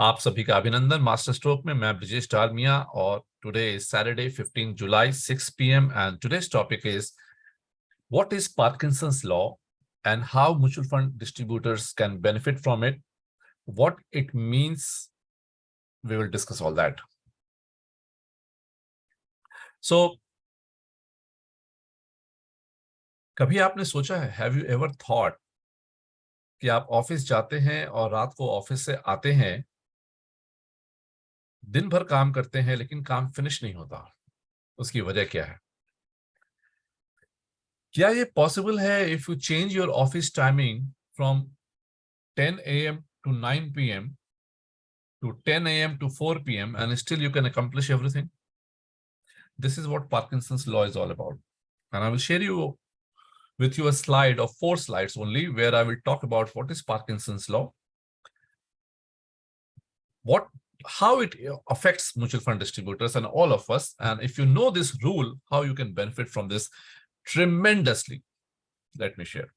आप सभी का अभिनंदन मास्टर स्ट्रोक में। मैं ब्रिजेश डालमिया और today is Saturday 15 July 6 p.m. and today's topic is what is Parkinson's law and how mutual fund distributors can benefit from it, what it means. We will discuss all that. So कभी आपने सोचा है, have you ever thought कि आप office जाते हैं और रात को ऑफिस से आते हैं, दिन भर काम करते हैं लेकिन काम फिनिश नहीं होता? उसकी वजह क्या है? क्या ये पॉसिबल है if you change your office timing from 10 a.m. to 9 p.m. to 10 a.m. to 4 p.m. and still you can accomplish everything? This is what Parkinson's law is all about. And I will share with you a slide of 4 slides only where I will talk about what is Parkinson's law, how it affects mutual fund distributors and all of us. And if you know this rule, how you can benefit from this tremendously. Let me share.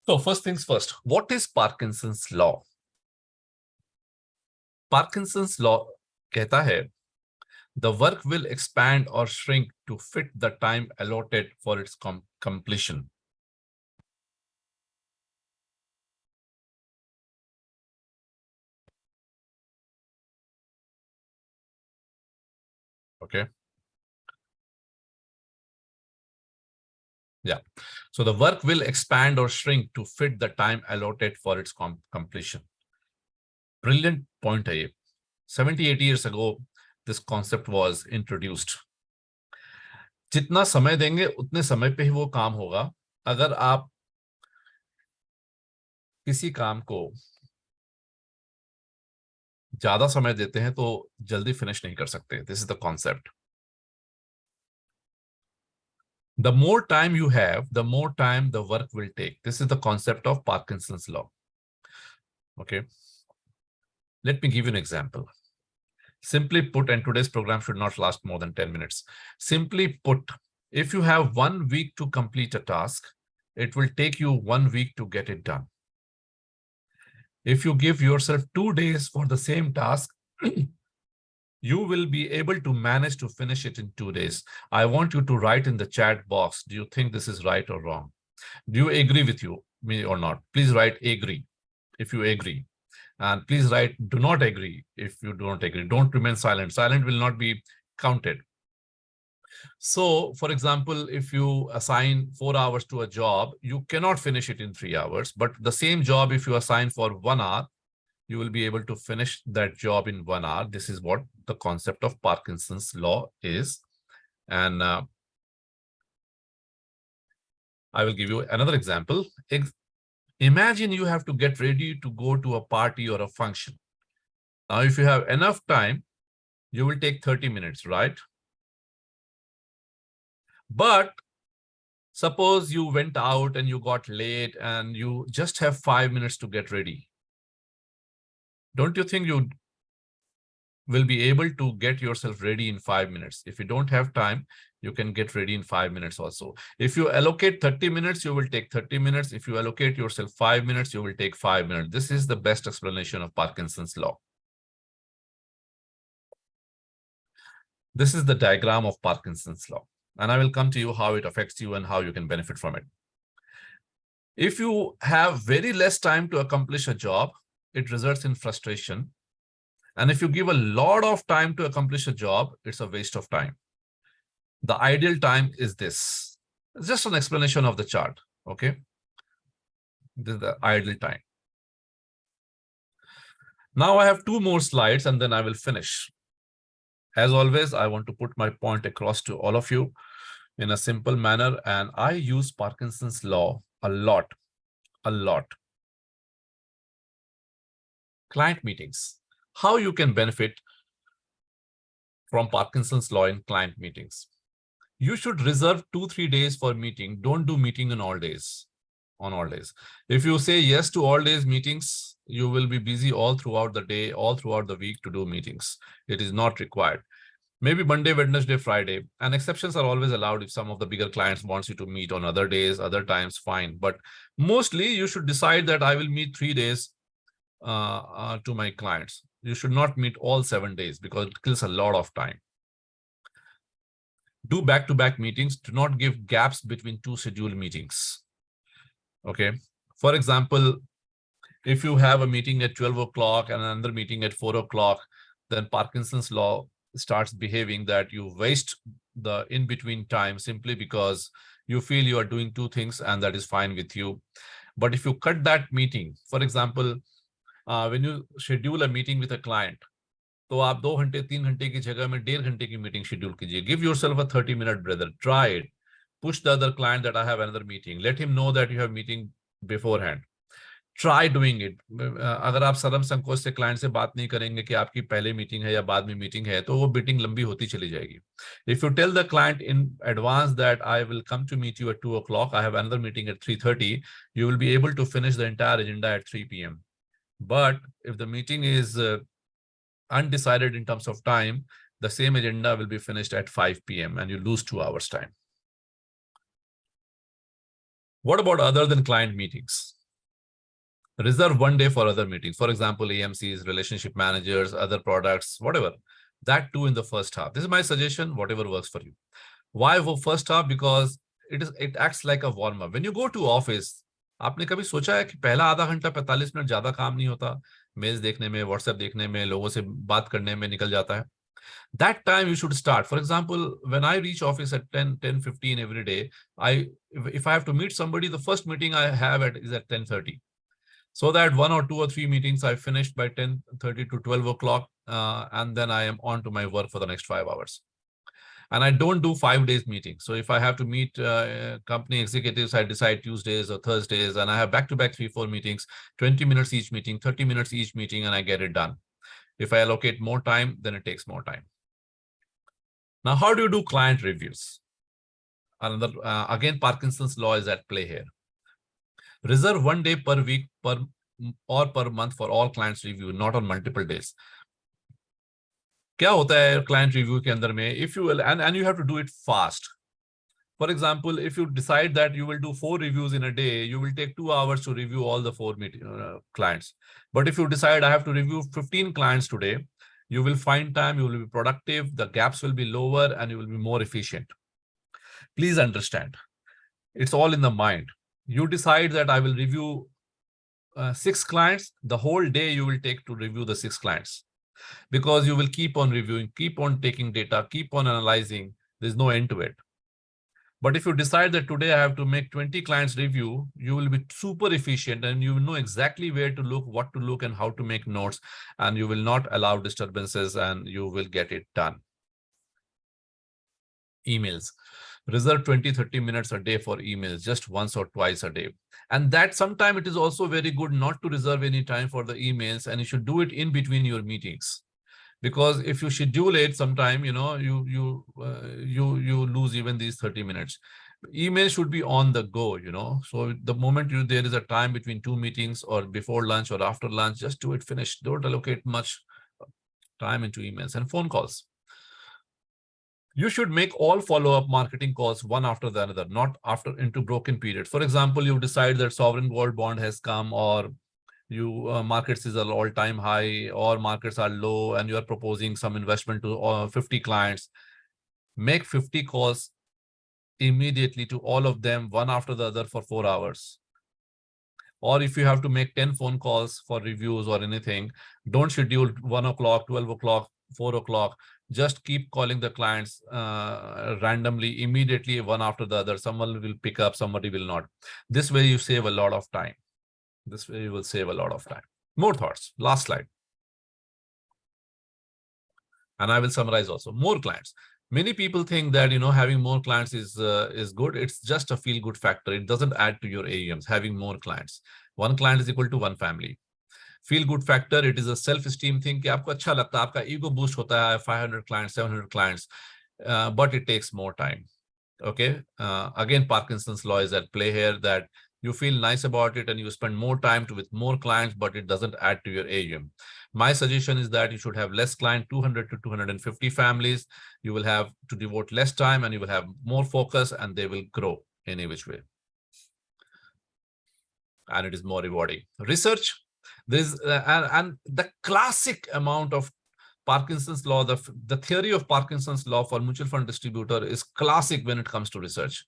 So first things first, what is Parkinson's law? Parkinson's law कहता है, the work will expand or shrink to fit the time allotted for its completion. Okay. Yeah. So the work will expand or shrink to fit the time allotted for its completion. Brilliant point hai. 78 years ago, this concept was introduced. जितना समय देंगे उतने समय पे ही वो काम होगा. अगर आप किसी काम को ज्यादा समय देते हैं तो जल्दी फिनिश नहीं कर सकते. This is the concept. The more time you have, the more time the work will take. This is the concept of Parkinson's law. Okay. Let me give you an example. Simply put, and today's program should not last more than 10 minutes. Simply put, if you have 1 week to complete a task, it will take you 1 week to get it done. If you give yourself 2 days for the same task, you will be able to manage to finish it in 2 days. I want you to write in the chat box, do you think this is right or wrong? Do you agree with me or not? Please write agree if you agree. And please write do not agree if you don't agree. Don't remain silent. Silent will not be counted. So, for example, if you assign 4 hours to a job, you cannot finish it in 3 hours. But the same job, if you assign for 1 hour, you will be able to finish that job in 1 hour. This is what the concept of Parkinson's law is. And I will give you another example. Imagine you have to get ready to go to a party or a function. Now, if you have enough time, you will take 30 minutes, right? But suppose you went out and you got late and you just have 5 minutes to get ready. Don't you think you will be able to get yourself ready in 5 minutes? If you don't have time, you can get ready in 5 minutes also. If you allocate 30 minutes, you will take 30 minutes. If you allocate yourself 5 minutes, you will take 5 minutes. This is the best explanation of Parkinson's law. This is the diagram of Parkinson's law. And I will come to you how it affects you and how you can benefit from it. If you have very less time to accomplish a job, it results in frustration. And if you give a lot of time to accomplish a job, it's a waste of time. The ideal time is this. It's just an explanation of the chart, okay? This is the ideal time. Now I have 2 more slides and then I will finish. As always, I want to put my point across to all of you in a simple manner, and I use Parkinson's law a lot. Client meetings. How you can benefit from Parkinson's law in client meetings. You should reserve 2-3 days for meeting. Don't do meeting on all days. on all days. If you say yes to all days meetings, you will be busy all throughout the day, all throughout the week to do meetings. It is not required. Maybe Monday, Wednesday, Friday, and exceptions are always allowed. If some of the bigger clients wants you to meet on other days, other times, fine. But mostly you should decide that I will meet 3 days to my clients. You should not meet all 7 days because it kills a lot of time. Do back-to-back meetings. Do not give gaps between 2 scheduled meetings. Okay. For example, if you have a meeting at 12 o'clock and another meeting at 4 o'clock, then Parkinson's law starts behaving that you waste the in-between time simply because you feel you are doing 2 things and that is fine with you. But if you cut that meeting, for example, when you schedule a meeting with a client, तो आप 2 घंटे 3 घंटे की जगह में 1.5 घंटे की meeting schedule कीजिए. Give yourself a 30-minute breather. Try it. Push the other client that I have another meeting. Let him know that you have meeting beforehand. Try doing it. अगर आप शर्म संकोच से क्लाइंट से बात नहीं करेंगे कि आपकी पहले मीटिंग है या बाद में मीटिंग है, तो वो मीटिंग लंबी होती चली जाएगी. If you tell the client in advance that I will come to meet you at 2 o'clock, I have another meeting at 3:30, you will be able to finish the entire agenda at 3 p.m. But if the meeting is undecided in terms of time, the same agenda will be finished at 5 p.m. and you lose 2 hours time. What about other than client meetings? Reserve 1 day for other meetings. For example, AMCs, relationship managers, other products, whatever. That too in the first half. This is my suggestion, whatever works for you. Why for first half? Because it acts like a warm-up. When you go to office, आपने कभी सोचा है कि पहला आधा घंटा 45 minute ज्यादा काम नहीं होता, मेल्स देखने में, व्हाट्सएप देखने में, लोगों से बात करने में निकल जाता है. That time you should start. For example, when I reach office at 10:15 every day, if I have to meet somebody, the first meeting I have is at 10:30. So that 1 or 2 or 3 meetings I finished by 10:30 to 12 o'clock, and then I am on to my work for the next 5 hours. And I don't do 5 days meetings. So if I have to meet company executives, I decide Tuesdays or Thursdays, and I have back-to-back 3-4 meetings, 20 minutes each meeting, 30 minutes each meeting, and I get it done. If I allocate more time, then it takes more time. Now, how do you do client reviews? Another, again, Parkinson's law is at play here. Reserve 1 day per week or per month for all clients review, not on multiple days. क्या होता है client review के अंदर में? If you will, and you have to do it fast. For example, if you decide that you will do 4 reviews in a day, you will take 2 hours to review all the 4 clients. But if you decide I have to review 15 clients today, you will find time, you will be productive, the gaps will be lower, and you will be more efficient. Please understand, it's all in the mind. You decide that I will review 6 clients, the whole day you will take to review the 6 clients. Because you will keep on reviewing, keep on taking data, keep on analyzing. There's no end to it. But if you decide that today I have to make 20 clients review, you will be super efficient and you will know exactly where to look, what to look, and how to make notes. And you will not allow disturbances and you will get it done. Emails. Reserve 20-30 minutes a day for emails, just once or twice a day. And that sometimes it is also very good not to reserve any time for the emails, and you should do it in between your meetings. Because if you schedule it sometime, you lose even these 30 minutes. Email should be on the go, So the moment there is a time between 2 meetings or before lunch or after lunch, just do it, finish. Don't allocate much time into emails and phone calls. You should make all follow-up marketing calls one after the other, not after into broken periods. For example, you decide that sovereign gold bond has come, or markets is an all-time high, or markets are low, and you are proposing some investment to 50 clients. Make 50 calls immediately to all of them, one after the other for 4 hours. Or if you have to make 10 phone calls for reviews or anything, don't schedule 1 o'clock, 12 o'clock, 4 o'clock. Just keep calling the clients randomly, immediately, one after the other. Someone will pick up, somebody will not. This way you save a lot of time. This way you will save a lot of time. More thoughts. Last slide. And I will summarize also. More clients. Many people think that having more clients is good. It's just a feel-good factor. It doesn't add to your AUMs. Having more clients. 1 client is equal to 1 family. Feel-good factor. It is a self-esteem thing. कि आपको अच्छा लगता है, आपका ego boost होता है. 500 clients, 700 clients, but it takes more time. Okay. Again, Parkinson's law is at play here, that you feel nice about it and you spend more time with more clients, but it doesn't add to your AUM. My suggestion is that you should have less client, 200 to 250 families. You will have to devote less time and you will have more focus and they will grow any which way. And it is more rewarding. Research, there's and the classic amount of Parkinson's law, the theory of Parkinson's law for mutual fund distributor is classic when it comes to research.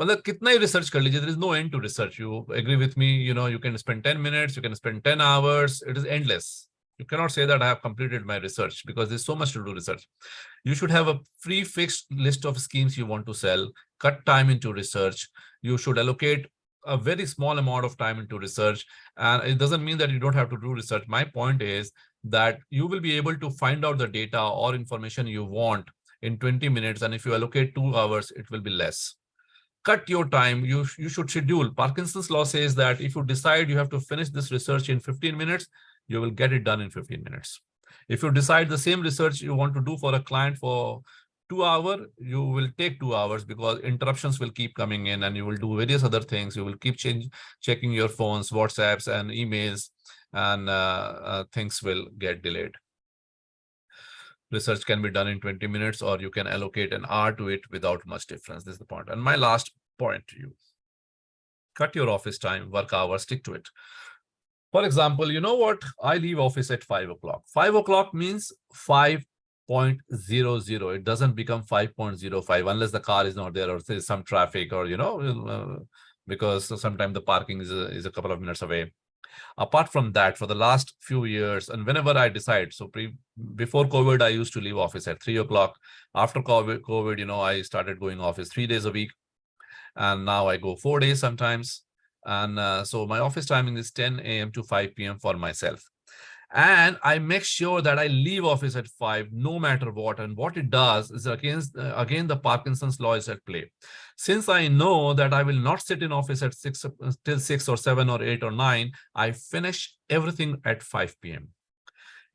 मतलब कितना ही research कर लीजिए, there is no end to research. You agree with me? You know, you can spend 10 minutes, you can spend 10 hours. It is endless. You cannot say that I have completed my research because there's so much to do research. You should have a pre-fixed list of schemes you want to sell, cut time into research. You should allocate a very small amount of time into research. And it doesn't mean that you don't have to do research. My point is that you will be able to find out the data or information you want in 20 minutes. And if you allocate 2 hours, it will be less. Cut your time. You should schedule. Parkinson's law says that if you decide you have to finish this research in 15 minutes, you will get it done in 15 minutes. If you decide the same research you want to do for a client for 2 hours, you will take 2 hours because interruptions will keep coming in and you will do various other things. You will keep checking your phones, WhatsApps and emails, and things will get delayed. Research can be done in 20 minutes or you can allocate an hour to it without much difference. This is the point. And my last point to you, cut your office time, work hours, stick to it. For example, you know what? I leave office at 5 o'clock. 5 o'clock means 5.00. It doesn't become 5.05 unless the car is not there or there's some traffic or, you know, because sometimes the parking is a couple of minutes away. Apart from that, for the last few years, and whenever I decide, so before COVID, I used to leave office at 3 o'clock. After COVID, you know, I started going office 3 days a week. And now I go 4 days sometimes. And so my office timing is 10 a.m. to 5 p.m. for myself. And I make sure that I leave office at 5, no matter what. And what it does is again, the Parkinson's law is at play. Since I know that I will not sit in office at 6 till 6 or 7 or 8 or 9, I finish everything at 5 p.m.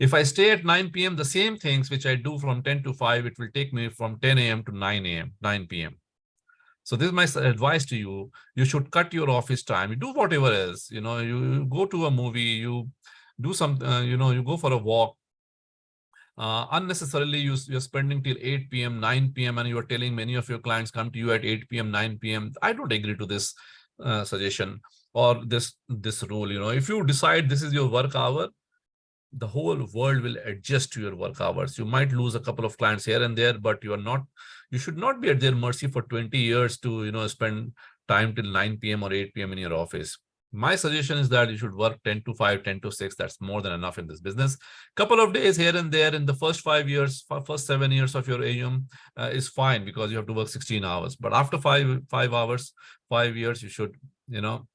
If I stay at 9 p.m., the same things which I do from 10 to 5, it will take me from 10 a.m. to 9 p.m. So this is my advice to you. You should cut your office time. You do whatever else. You know, you go to a movie, you do some, you know, you go for a walk. Unnecessarily, you're spending till 8 p.m., 9 p.m., and you are telling many of your clients come to you at 8 p.m., 9 p.m. I don't agree to this suggestion or this rule. You know, if you decide this is your work hour, the whole world will adjust to your work hours. You might lose a couple of clients here and there, but you should not be at their mercy for 20 years to, you know, spend time till 9 p.m. or 8 p.m. in your office. My suggestion is that you should work 10 to 5, 10 to 6. That's more than enough in this business. Couple of days here and there in the first 5 years, first 7 years of your AUM is fine because you have to work 16 hours. But after 5 years, you should, you know,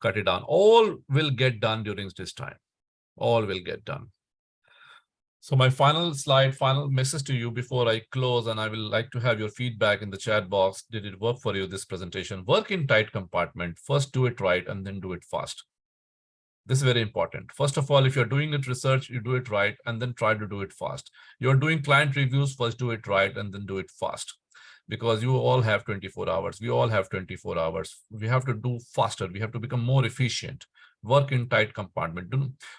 cut it down. All will get done during this time. All will get done. So my final slide, final message to you before I close, and I will like to have your feedback in the chat box. Did it work for you, this presentation? Work in tight compartment. First do it right and then do it fast. This is very important. First of all, if you're doing it research, you do it right and then try to do it fast. You're doing client reviews, first do it right and then do it fast. Because you all have 24 hours. We all have 24 hours. We have to do faster. We have to become more efficient. Work in tight compartment.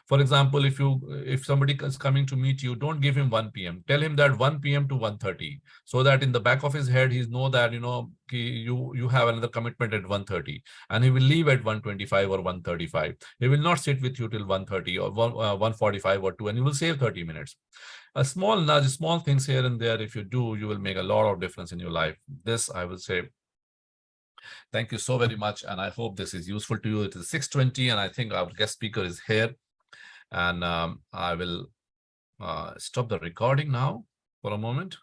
For example, if somebody is coming to meet you, don't give him 1 p.m. Tell him that 1 p.m. to 1:30, so that in the back of his head, he's know that, you know, you have another commitment at 1:30, and he will leave at 1:25 or 1:35. He will not sit with you till 1:30 or 1:45 or 2, and you will save 30 minutes. A small nudge, small things here and there, if you do, you will make a lot of difference in your life. This, I will say, thank you so very much. And I hope this is useful to you. It is 6:20 and I think our guest speaker is here. And I will stop the recording now for a moment.